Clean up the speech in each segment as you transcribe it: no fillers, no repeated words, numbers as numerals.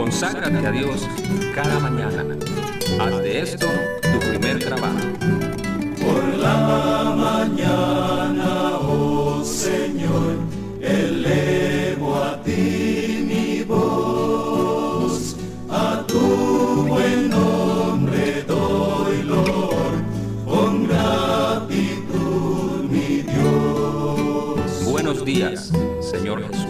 Conságrate a Dios cada mañana. Haz de esto tu primer trabajo. Por la mañana, oh Señor, elevo a ti mi voz. A tu buen nombre doy loor, con gratitud mi Dios. Buenos días, Señor Jesús.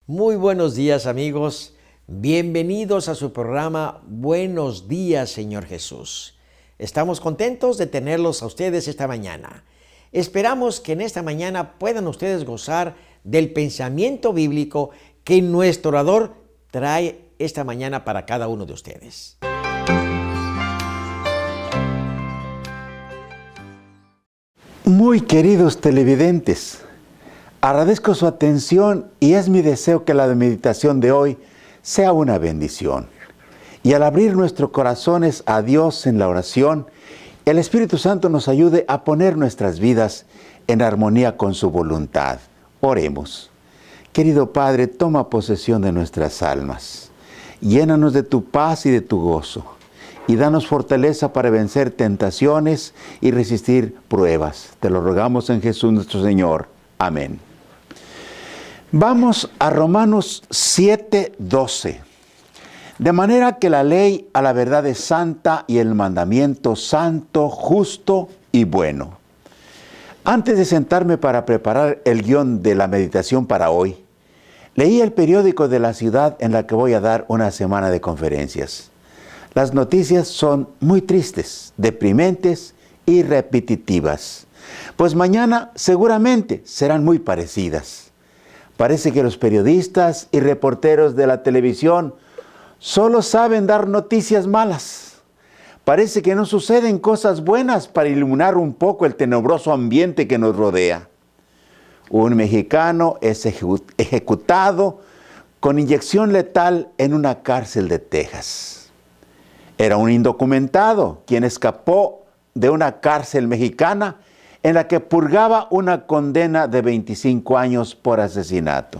Muy buenos días, amigos. Bienvenidos a su programa Buenos días, Señor Jesús. Estamos contentos de tenerlos a ustedes esta mañana. Esperamos que en esta mañana puedan ustedes gozar del pensamiento bíblico que nuestro orador trae esta mañana para cada uno de ustedes. Muy queridos televidentes, agradezco su atención y es mi deseo que la meditación de hoy sea una bendición. Y al abrir nuestros corazones a Dios en la oración, el Espíritu Santo nos ayude a poner nuestras vidas en armonía con su voluntad. Oremos. Querido Padre, toma posesión de nuestras almas. Llénanos de tu paz y de tu gozo. Y danos fortaleza para vencer tentaciones y resistir pruebas. Te lo rogamos en Jesús nuestro Señor. Amén. Vamos a Romanos 7:12. De manera que la ley a la verdad es santa y el mandamiento santo, justo y bueno. Antes de sentarme para preparar el guión de la meditación para hoy, leí el periódico de la ciudad en la que voy a dar una semana de conferencias. Las noticias son muy tristes, deprimentes y repetitivas, pues mañana seguramente serán muy parecidas. Parece que los periodistas y reporteros de la televisión solo saben dar noticias malas. Parece que no suceden cosas buenas para iluminar un poco el tenebroso ambiente que nos rodea. Un mexicano es ejecutado con inyección letal en una cárcel de Texas. Era un indocumentado quien escapó de una cárcel mexicana en la que purgaba una condena de 25 años por asesinato.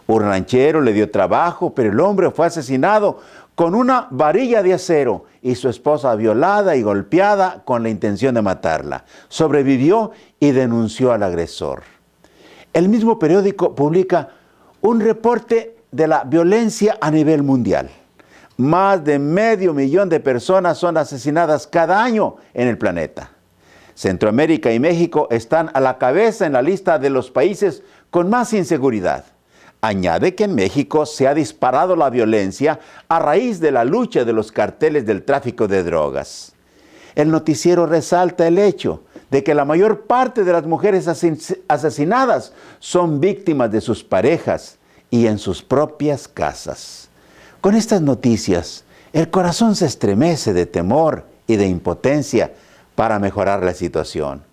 Un ranchero le dio trabajo, pero el hombre fue asesinado con una varilla de acero y su esposa violada y golpeada con la intención de matarla. Sobrevivió y denunció al agresor. El mismo periódico publica un reporte de la violencia a nivel mundial. Más de 500,000 de personas son asesinadas cada año en el planeta. Centroamérica y México están a la cabeza en la lista de los países con más inseguridad. Añade que en México se ha disparado la violencia a raíz de la lucha de los carteles del tráfico de drogas. El noticiero resalta el hecho de que la mayor parte de las mujeres asesinadas son víctimas de sus parejas y en sus propias casas. Con estas noticias, el corazón se estremece de temor y de impotencia para mejorar la situación.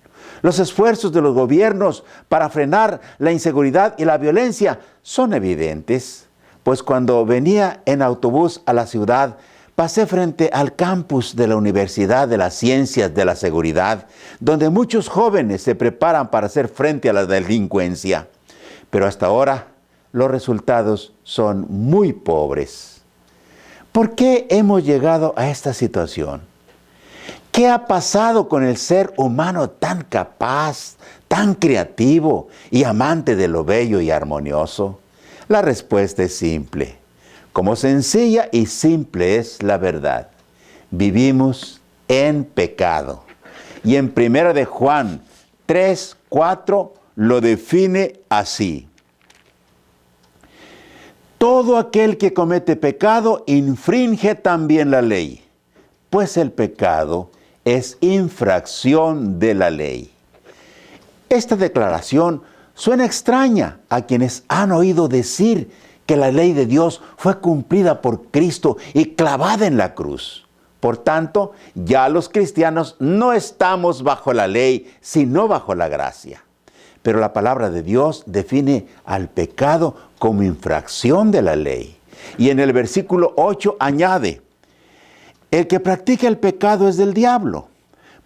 Los esfuerzos de los gobiernos para frenar la inseguridad y la violencia son evidentes, pues cuando venía en autobús a la ciudad, pasé frente al campus de la Universidad de las Ciencias de la Seguridad, donde muchos jóvenes se preparan para hacer frente a la delincuencia. Pero hasta ahora, los resultados son muy pobres. ¿Por qué hemos llegado a esta situación? ¿Qué ha pasado con el ser humano tan capaz, tan creativo y amante de lo bello y armonioso? La respuesta es simple. Como sencilla y simple es la verdad. Vivimos en pecado. Y en 1 de Juan 3:4 lo define así. Todo aquel que comete pecado infringe también la ley, pues el pecado es infracción de la ley. Esta declaración suena extraña a quienes han oído decir que la ley de Dios fue cumplida por Cristo y clavada en la cruz. Por tanto, ya los cristianos no estamos bajo la ley, sino bajo la gracia. Pero la palabra de Dios define al pecado como infracción de la ley. Y en el versículo 8 añade: el que practica el pecado es del diablo,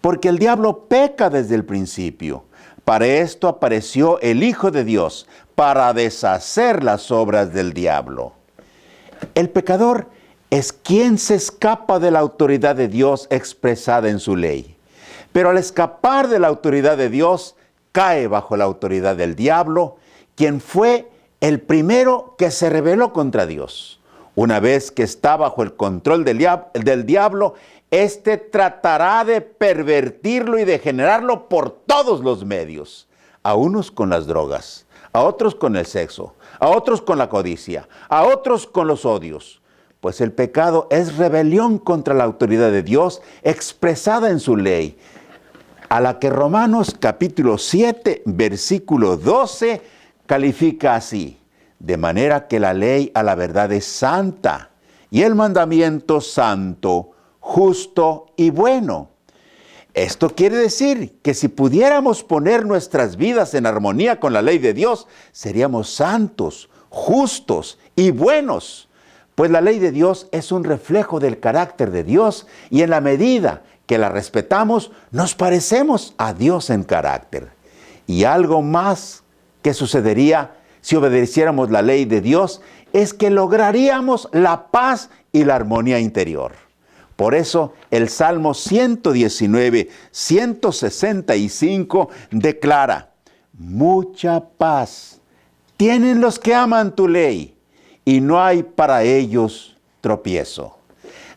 porque el diablo peca desde el principio. Para esto apareció el Hijo de Dios, para deshacer las obras del diablo. El pecador es quien se escapa de la autoridad de Dios expresada en su ley. Pero al escapar de la autoridad de Dios, cae bajo la autoridad del diablo, quien fue el primero que se rebeló contra Dios. Una vez que está bajo el control del diablo, éste tratará de pervertirlo y degenerarlo por todos los medios. A unos con las drogas, a otros con el sexo, a otros con la codicia, a otros con los odios. Pues el pecado es rebelión contra la autoridad de Dios expresada en su ley, a la que Romanos capítulo 7, versículo 12, califica así: de manera que la ley a la verdad es santa, y el mandamiento santo, justo y bueno. Esto quiere decir que si pudiéramos poner nuestras vidas en armonía con la ley de Dios, seríamos santos, justos y buenos. Pues la ley de Dios es un reflejo del carácter de Dios, y en la medida que la respetamos, nos parecemos a Dios en carácter. Y algo más que sucedería si obedeciéramos la ley de Dios es que lograríamos la paz y la armonía interior. Por eso el Salmo 119, 165 declara: mucha paz tienen los que aman tu ley, y no hay para ellos tropiezo.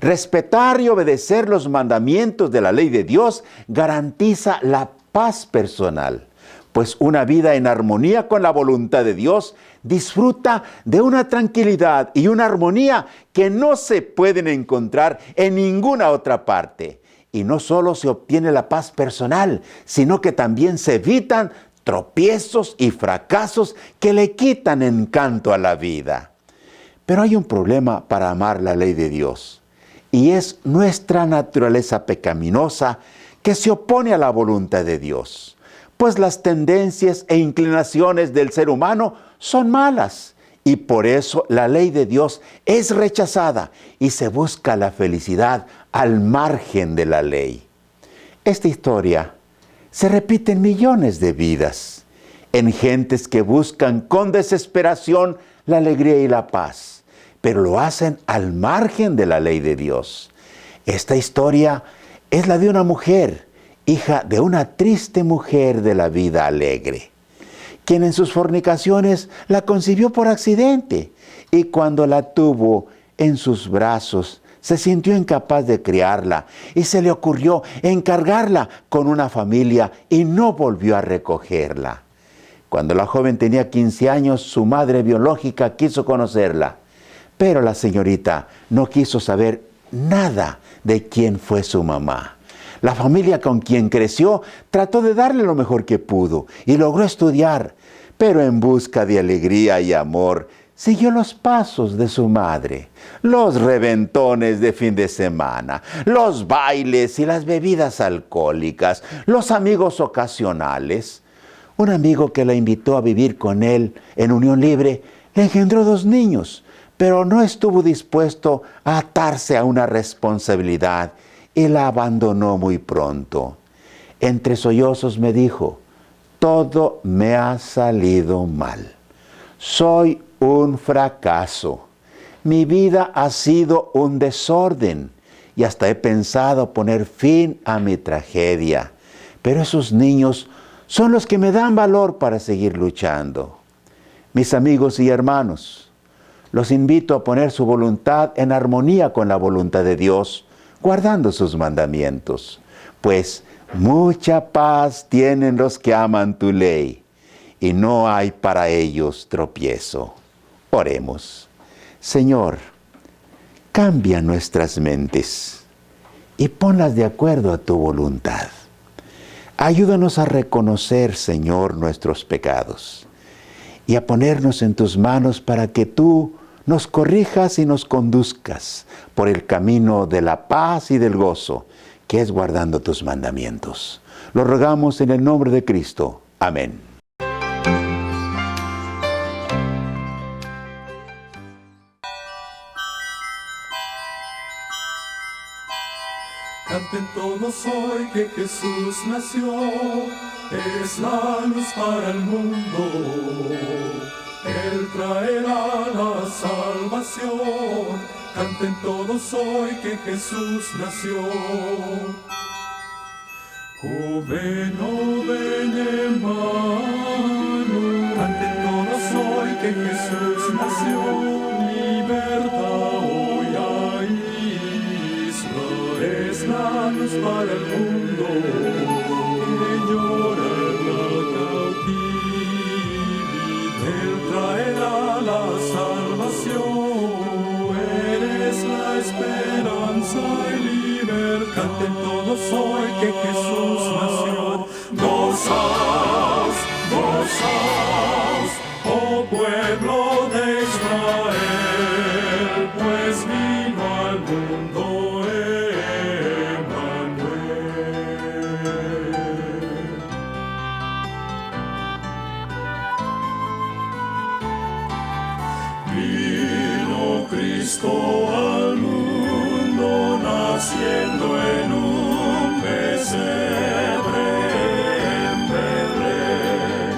Respetar y obedecer los mandamientos de la ley de Dios garantiza la paz personal, pues una vida en armonía con la voluntad de Dios disfruta de una tranquilidad y una armonía que no se pueden encontrar en ninguna otra parte. Y no solo se obtiene la paz personal, sino que también se evitan tropiezos y fracasos que le quitan encanto a la vida. Pero hay un problema para amar la ley de Dios, y es nuestra naturaleza pecaminosa que se opone a la voluntad de Dios. Pues las tendencias e inclinaciones del ser humano son malas, y por eso la ley de Dios es rechazada y se busca la felicidad al margen de la ley. Esta historia se repite en millones de vidas, en gentes que buscan con desesperación la alegría y la paz, pero lo hacen al margen de la ley de Dios. Esta historia es la de una mujer, hija de una triste mujer de la vida alegre, quien en sus fornicaciones la concibió por accidente, y cuando la tuvo en sus brazos se sintió incapaz de criarla y se le ocurrió encargarla con una familia y no volvió a recogerla. Cuando la joven tenía 15 años, su madre biológica quiso conocerla, pero la señorita no quiso saber nada de quién fue su mamá. La familia con quien creció trató de darle lo mejor que pudo y logró estudiar, pero en busca de alegría y amor, siguió los pasos de su madre: los reventones de fin de semana, los bailes y las bebidas alcohólicas, los amigos ocasionales. Un amigo que la invitó a vivir con él en unión libre le engendró 2 niños, pero no estuvo dispuesto a atarse a una responsabilidad y la abandonó muy pronto. Entre sollozos me dijo: todo me ha salido mal. Soy un fracaso. Mi vida ha sido un desorden y hasta he pensado poner fin a mi tragedia. Pero esos niños son los que me dan valor para seguir luchando. Mis amigos y hermanos, los invito a poner su voluntad en armonía con la voluntad de Dios, guardando sus mandamientos, pues mucha paz tienen los que aman tu ley, y no hay para ellos tropiezo. Oremos. Señor, cambia nuestras mentes y ponlas de acuerdo a tu voluntad. Ayúdanos a reconocer, Señor, nuestros pecados y a ponernos en tus manos para que tú nos corrijas y nos conduzcas por el camino de la paz y del gozo, que es guardando tus mandamientos. Lo rogamos en el nombre de Cristo. Amén. Canten todos hoy que Jesús nació, es la luz para el mundo. Él traerá la salvación. Canten todos hoy que Jesús nació. Oh ven, Emmanuel. Canten todos hoy que Jesús nació. Libertad hoy a Israel. Es la luz para el mundo que llora la cautividad. Él traerá la salvación. Eres la esperanza y libertad. Canten todos hoy que Jesús nació. Gozaos, gozaos, oh pueblo de Israel, pues vino al mundo Emmanuel. Vino Cristo al mundo, naciendo en un pesebre en Belén.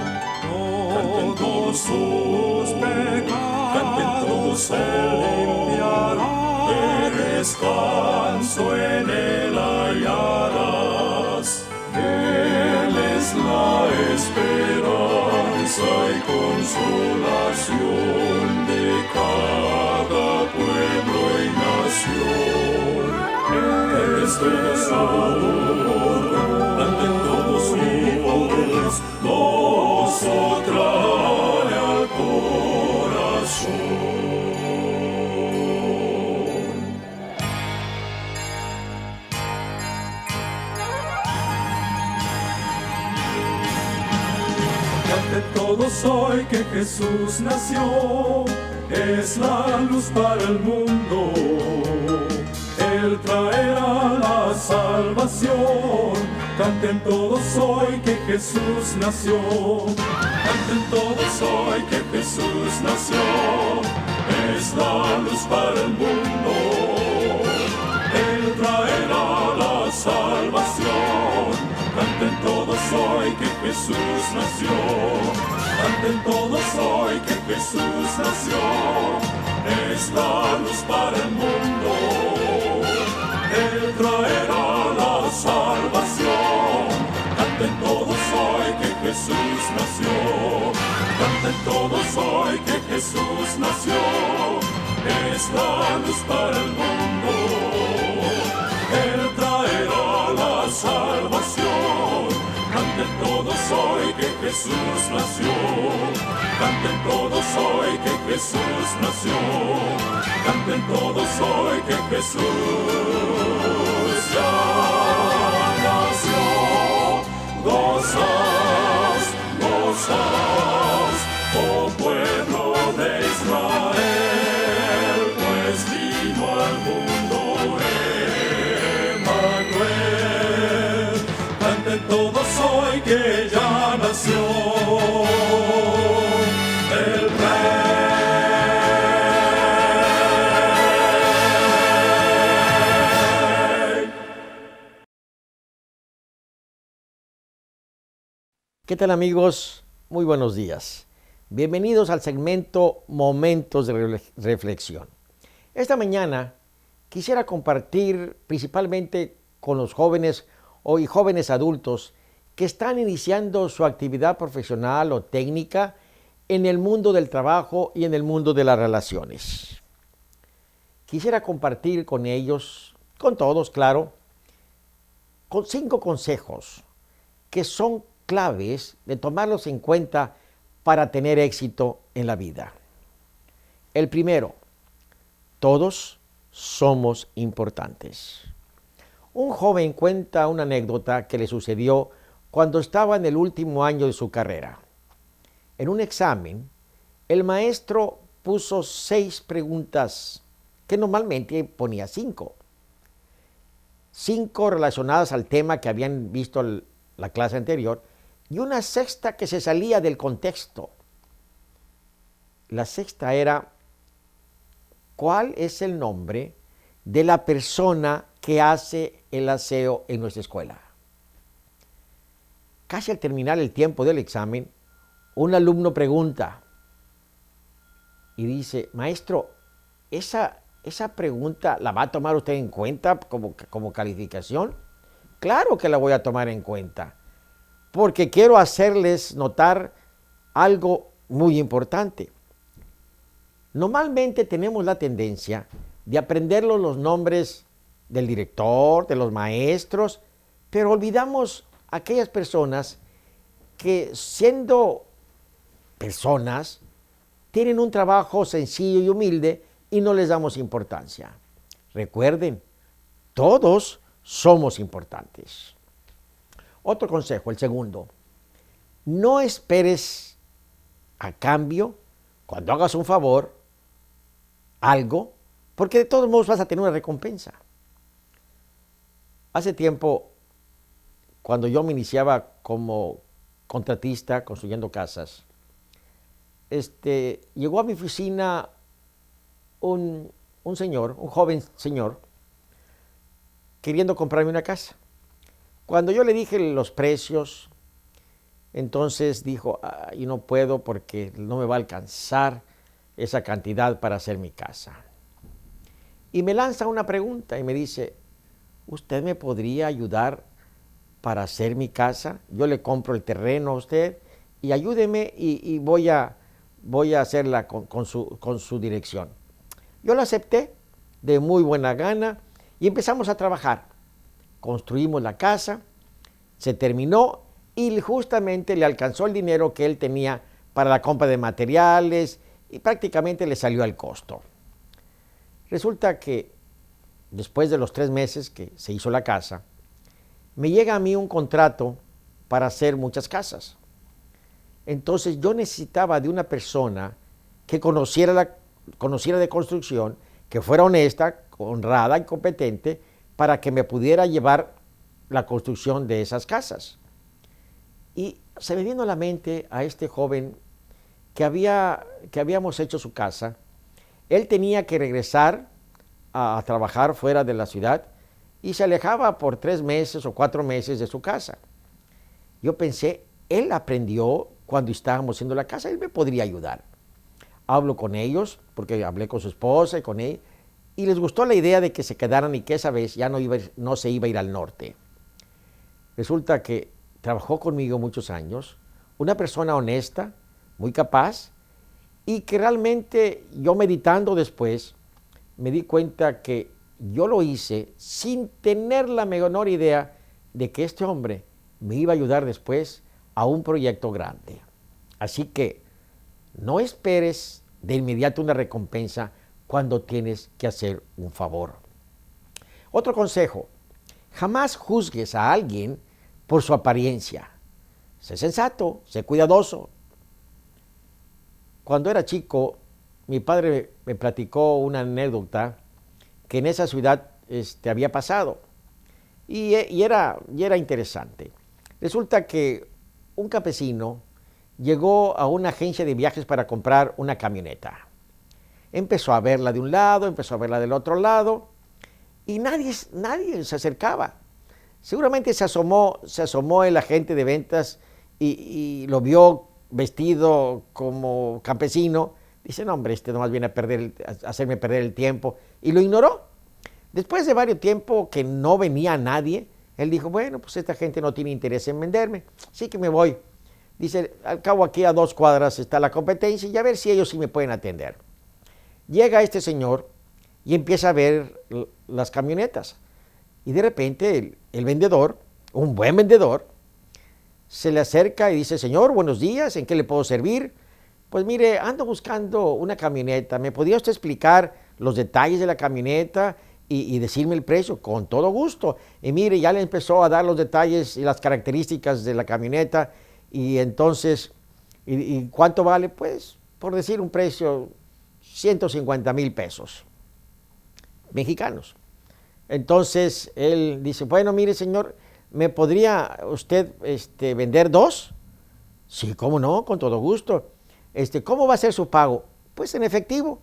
Canten todos sus pecados, canten todos, Él limpiará. De descanso en Él hallarás. Él es la esperanza y consolación de cada pueblo y nación. Este Salvador, canten todos su voz, gozo trae al corazón. Canten todos hoy que Jesús nació, es la luz para el mundo. Él traerá la salvación. Canten todos hoy que Jesús nació. Canten todos hoy que Jesús nació. Es la luz para el mundo. Él traerá la salvación. Canten todos hoy que Jesús nació. Canten todos hoy que Jesús nació. Es la luz para el mundo. Él traerá la salvación. Canten todos hoy que Jesús nació. Canten todos hoy que Jesús nació. Es la luz para el mundo. Él traerá la salvación. Canten todos hoy que Jesús nació. Canten todos hoy que Jesús nació. Canten todos hoy que Jesús ya nació. Gozaos, gozaos, oh pueblo de Israel, pues vino al mundo Emmanuel. Canten todos hoy que ya nació el Rey. ¿Qué tal, amigos? Muy buenos días. Bienvenidos al segmento Momentos de Reflexión. Esta mañana quisiera compartir principalmente con los jóvenes y jóvenes adultos que están iniciando su actividad profesional o técnica en el mundo del trabajo y en el mundo de las relaciones. Quisiera compartir con ellos, con todos, claro, con 5 consejos que son claves de tomarlos en cuenta para tener éxito en la vida. El primero, todos somos importantes. Un joven cuenta una anécdota que le sucedió cuando estaba en el último año de su carrera. En un examen, el maestro puso 6 preguntas que normalmente ponía 5. 5 relacionadas al tema que habían visto la clase anterior y una sexta que se salía del contexto. La sexta era: ¿cuál es el nombre de la persona que hace el aseo en nuestra escuela. Casi al terminar el tiempo del examen, un alumno pregunta y dice, maestro, ¿esa pregunta la va a tomar usted en cuenta como calificación? Claro que la voy a tomar en cuenta, porque quiero hacerles notar algo muy importante. Normalmente tenemos la tendencia de aprendernos los nombres del director, de los maestros, pero olvidamos aquellas personas que, siendo personas, tienen un trabajo sencillo y humilde y no les damos importancia. Recuerden, todos somos importantes. Otro consejo, el segundo. No esperes a cambio, cuando hagas un favor, algo, porque de todos modos vas a tener una recompensa. Hace tiempo, cuando yo me iniciaba como contratista construyendo casas, llegó a mi oficina un joven señor, queriendo comprarme una casa. Cuando yo le dije los precios, entonces dijo, y no puedo porque no me va a alcanzar esa cantidad para hacer mi casa. Y me lanza una pregunta y me dice, ¿usted me podría ayudar para hacer mi casa? Yo le compro el terreno a usted y ayúdeme y voy a hacerla con su dirección. Yo lo acepté de muy buena gana y empezamos a trabajar. Construimos la casa, se terminó y justamente le alcanzó el dinero que él tenía para la compra de materiales y prácticamente le salió al costo. Resulta que después de los 3 meses que se hizo la casa, me llega a mí un contrato para hacer muchas casas. Entonces yo necesitaba de una persona que conociera de construcción, que fuera honesta, honrada y competente para que me pudiera llevar la construcción de esas casas. Y se me vino a la mente a este joven que habíamos hecho su casa. Él tenía que regresar a trabajar fuera de la ciudad y se alejaba por 3 meses o 4 meses de su casa. Yo pensé, él aprendió cuando estábamos haciendo la casa, él me podría ayudar. Hablo con ellos, porque hablé con su esposa y con él, y les gustó la idea de que se quedaran y que esa vez ya no se iba a ir al norte. Resulta que trabajó conmigo muchos años, una persona honesta, muy capaz, y que realmente yo meditando después me di cuenta que yo lo hice sin tener la menor idea de que este hombre me iba a ayudar después a un proyecto grande. Así que no esperes de inmediato una recompensa cuando tienes que hacer un favor. Otro consejo, jamás juzgues a alguien por su apariencia. Sé sensato, sé cuidadoso. Cuando era chico, mi padre me platicó una anécdota que en esa ciudad había pasado y era interesante. Resulta que un campesino llegó a una agencia de viajes para comprar una camioneta. Empezó a verla de un lado, empezó a verla del otro lado y nadie se acercaba. Seguramente se asomó el agente de ventas y lo vio vestido como campesino. Dice, no hombre, nomás viene a hacerme perder el tiempo, y lo ignoró. Después de varios tiempos que no venía nadie, él dijo, bueno, pues esta gente no tiene interés en venderme, así que me voy. Dice, al cabo aquí a 2 cuadras está la competencia y a ver si ellos sí me pueden atender. Llega este señor y empieza a ver las camionetas. Y de repente el vendedor, un buen vendedor, se le acerca y dice, señor, buenos días, ¿en qué le puedo servir? Pues mire, ando buscando una camioneta, ¿me podría usted explicar los detalles de la camioneta y decirme el precio? Con todo gusto. Y mire, ya le empezó a dar los detalles y las características de la camioneta y entonces, ¿y cuánto vale? Pues, por decir un precio, 150,000 pesos mexicanos. Entonces, él dice, bueno, mire, señor, ¿me podría usted vender 2? Sí, cómo no, con todo gusto. ¿Cómo va a ser su pago? Pues en efectivo.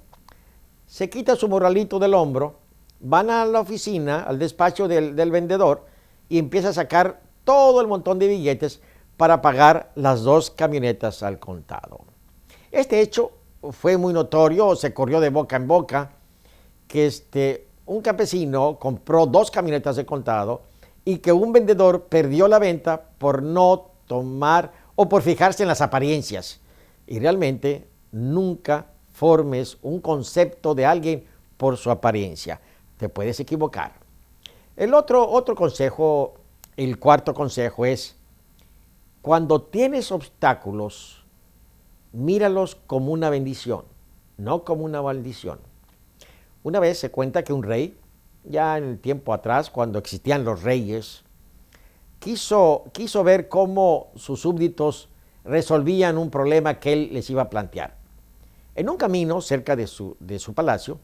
Se quita su morralito del hombro van a la oficina, al despacho del vendedor, y empieza a sacar todo el montón de billetes para pagar las 2 camionetas al contado. Este hecho fue muy notorio, se corrió de boca en boca, que un campesino compró 2 camionetas de contado y que un vendedor perdió la venta por no tomar o por fijarse en las apariencias. Y realmente nunca formes un concepto de alguien por su apariencia. Te puedes equivocar. El otro consejo, el cuarto consejo es, cuando tienes obstáculos, míralos como una bendición, no como una maldición. Una vez se cuenta que un rey, ya en el tiempo atrás, cuando existían los reyes, quiso ver cómo sus súbditos resolvían un problema que él les iba a plantear. En un camino cerca de su palacio,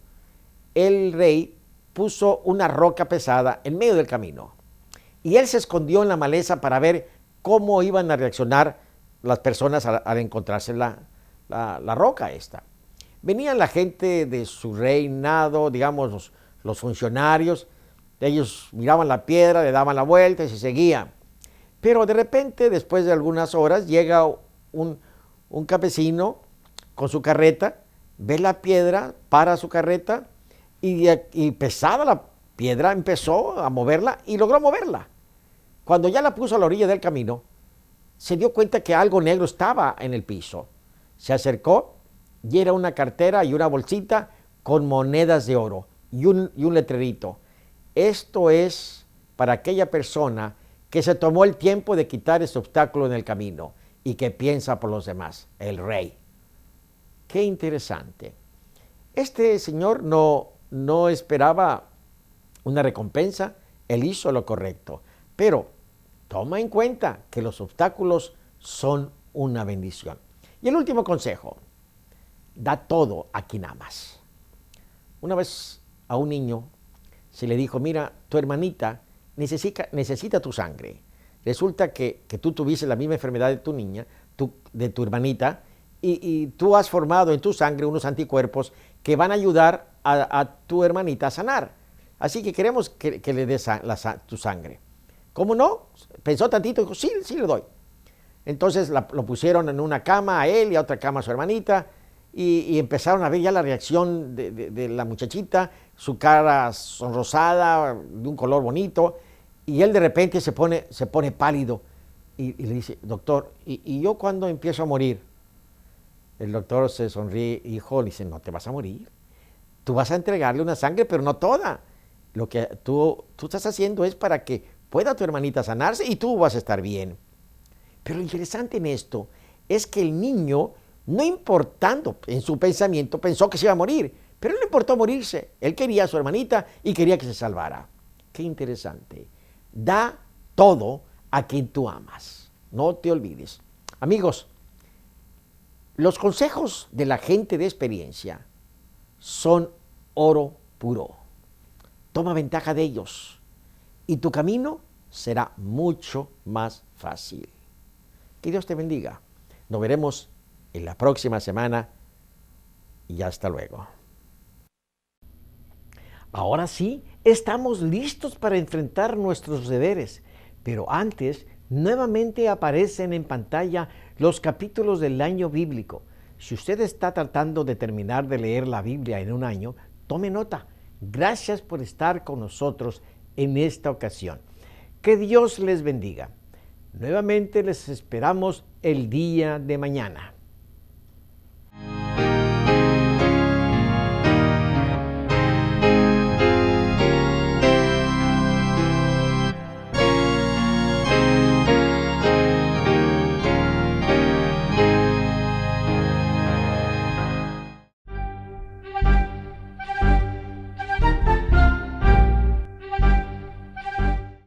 el rey puso una roca pesada en medio del camino y él se escondió en la maleza para ver cómo iban a reaccionar las personas al encontrarse la roca esta. Venían la gente de su reinado, digamos los funcionarios, ellos miraban la piedra, le daban la vuelta y se seguían. Pero de repente, después de algunas horas, llega un campesino con su carreta, ve la piedra, para su carreta y pesada la piedra, empezó a moverla y logró moverla. Cuando ya la puso a la orilla del camino, se dio cuenta que algo negro estaba en el piso. Se acercó y era una cartera y una bolsita con monedas de oro y un letrerito. Esto es para aquella persona que se tomó el tiempo de quitar ese obstáculo en el camino y que piensa por los demás, el rey. Qué interesante. Este señor no esperaba una recompensa, él hizo lo correcto, pero toma en cuenta que los obstáculos son una bendición. Y el último consejo, da todo a quien amas. Una vez a un niño se le dijo, mira, tu hermanita necesita tu sangre. Resulta que tú tuviste la misma enfermedad de tu niña, de tu hermanita, y tú has formado en tu sangre unos anticuerpos que van a ayudar a tu hermanita a sanar. Así que queremos que le des tu sangre. ¿Cómo no? Pensó tantito y dijo, sí le doy. Entonces lo pusieron en una cama a él y a otra cama a su hermanita y empezaron a ver ya la reacción de la muchachita, su cara sonrosada, de un color bonito, y él de repente se pone pálido y le dice, doctor, ¿y yo cuándo empiezo a morir? El doctor se sonríe, hijo, le dice, no te vas a morir. Tú vas a entregarle una sangre, pero no toda. Lo que tú estás haciendo es para que pueda tu hermanita sanarse y tú vas a estar bien. Pero lo interesante en esto es que el niño, no importando en su pensamiento, pensó que se iba a morir, pero no le importó morirse. Él quería a su hermanita y quería que se salvara. Qué interesante. Da todo a quien tú amas. No te olvides. Amigos, los consejos de la gente de experiencia son oro puro. Toma ventaja de ellos y tu camino será mucho más fácil. Que Dios te bendiga. Nos veremos en la próxima semana y hasta luego. Ahora sí, estamos listos para enfrentar nuestros deberes, pero antes, nuevamente aparecen en pantalla los capítulos del año bíblico. Si usted está tratando de terminar de leer la Biblia en un año, tome nota. Gracias por estar con nosotros en esta ocasión. Que Dios les bendiga. Nuevamente les esperamos el día de mañana.